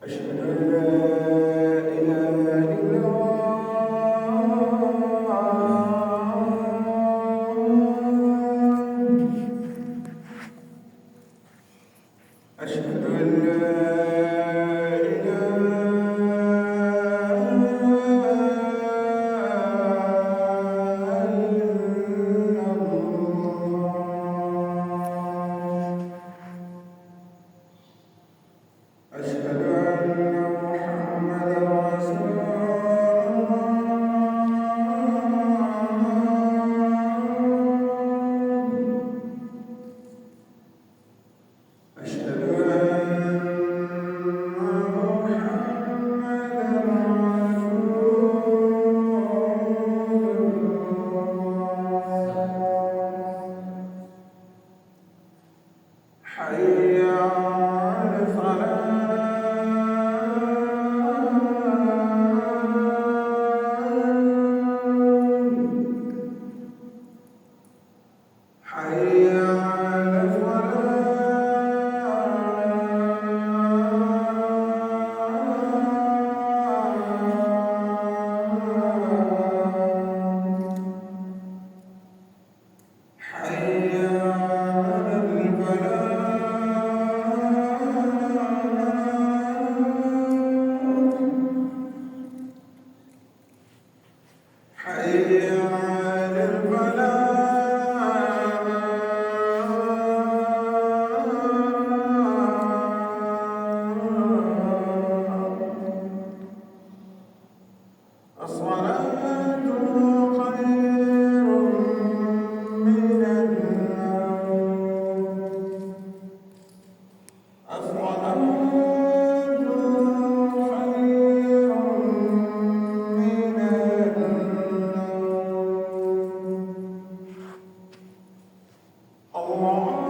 أشهد أن لا إله إلا الله. أشهد أن لا إله إلا الله. أشهد أن محمدا رسول الله. أشهد حي على الفلاح. حي على الفلاح. حي على الفلاح. حي على الفلاح. الصلاة خير من النوم. الصلاة خير من النوم. الله